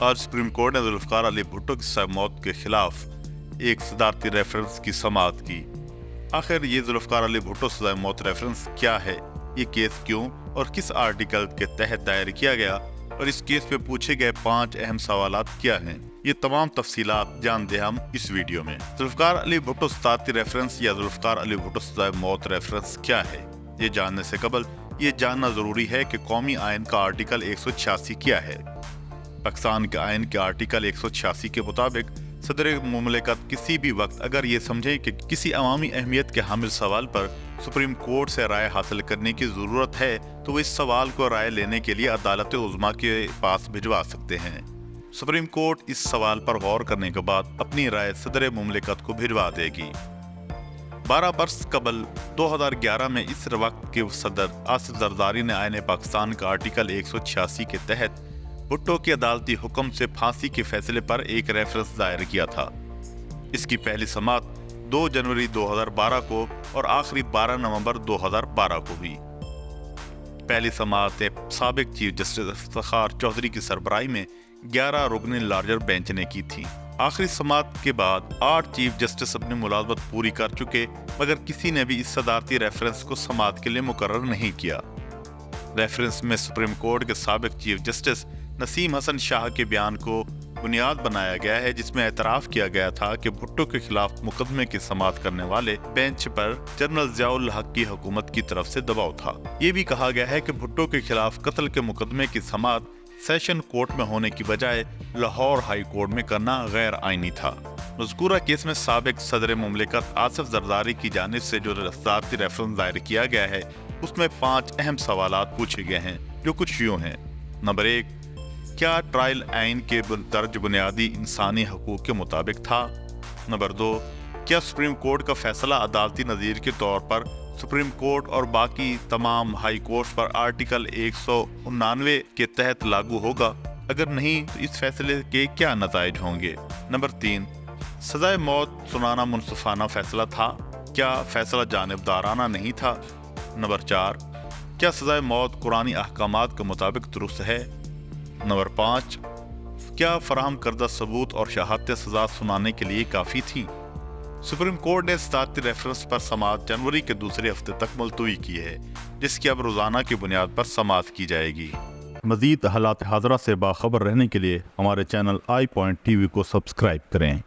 आज supreme court ने जुल्फकार अली भुट्टो की सजा मौत के खिलाफ एक सदारती रेफरेंस की समाअत की। आखिर ये जुल्फकार अली भुट्टो सजा मौत रेफरेंस क्या है, ये केस क्यों और किस आर्टिकल के तहत दायर किया गया और इस केस पे पूछे गए 5 अहम सवालात क्या हैं, ये तमाम तफसीलात जानते हम इस वीडियो में। जुल्फकार अली भुट्टो सदारती रेफरेंस या जुल्फकार अली भुट्टो सजा मौत रेफरेंस क्या है, ये जानने से कबल ये जानना जरूरी है कि कौमी आइन का आर्टिकल 186 क्या है। पाकिस्तान के आइन के आर्टिकल 186 के मुताबिक सदर मुमलिकत किसी भी वक्त अगर ये समझे कि किसी अवामी अहमियत के हामिल सवाल पर सुप्रीम कोर्ट से राय हासिल करने की ज़रूरत है तो वो इस सवाल को राय लेने के लिए अदालत उज़्मा के पास भिजवा सकते हैं। सुप्रीम कोर्ट इस सवाल पर गौर करने के बाद अपनी राय सदर मुमलिकत को भिजवा देगी। 12 बरस कबल 2011 में इस वक्त के सदर आसिफ जरदारी ने आईन पाकिस्तान का आर्टिकल 186 के तहत भुट्टो के अदालती हुक्म से फांसी के फैसले पर एक रेफरेंस दायर किया था। इसकी पहली समाअत 2 जनवरी 2012 को और आखिरी 12 नवंबर 2012 को हुई। पहली समाअत साबिक चीफ जस्टिस इफ्तिखार चौधरी की सरबराही में 11 रुकनी लार्जर बेंच ने की थी। आखिरी समाअत के बाद 8 चीफ जस्टिस अपनी मुलाजमत पूरी कर चुके, मगर किसी ने भी इस सदारती रेफरेंस को समाअत के लिए मुकर्रर नहीं किया। रेफरेंस में सुप्रीम कोर्ट के साबिक चीफ जस्टिस नसीम हसन शाह के बयान को बुनियाद बनाया गया है, जिसमें एतराफ़ किया गया था कि भुट्टो के खिलाफ मुकदमे की समाअत करने वाले बेंच पर जनरल ज़ियाउल हक की हुकूमत की तरफ से दबाव था। ये भी कहा गया है कि भुट्टो के खिलाफ कत्ल के मुकदमे की समाअत सेशन कोर्ट में होने की बजाय लाहौर हाई कोर्ट में करना गैर आईनी था। मज़कूरा केस में साबिक सदर मुमलिकत आसिफ जरदारी की जानिब से जो सदारती रेफरेंस दायर किया गया है उसमें 5 अहम सवालात पूछे गए हैं, जो कुछ यूँ हैं। नंबर 1, क्या ट्रायल आइन के दर्ज बुनियादी इंसानी हकूक़ के मुताबिक था? नंबर 2, क्या सुप्रीम कोर्ट का फैसला अदालती नज़ीर के तौर पर सुप्रीम कोर्ट और बाकी तमाम हाई कोर्ट पर आर्टिकल 189 के तहत लागू होगा? अगर नहीं तो इस फैसले के क्या नताइज होंगे? नंबर 3, सज़ाए मौत सुनाना मुनसिफाना फैसला था? क्या फैसला जानिबदाराना नहीं था? नंबर 4, क्या सज़ाए मौत कुरानी अहकामात के मुताबिक दुरुस्त है? नंबर 5, क्या फराहम करदा सबूत और शहादत सजा सुनाने के लिए काफ़ी थी? सुप्रीम कोर्ट ने सदारती रेफरेंस पर समाअत जनवरी के दूसरे हफ्ते तक मुलतवी की है, जिसकी अब रोज़ाना की बुनियाद पर समाअत की जाएगी। मज़ीद हालात हाज़रा से बाखबर रहने के लिए हमारे चैनल iPoint TV को सब्सक्राइब करें।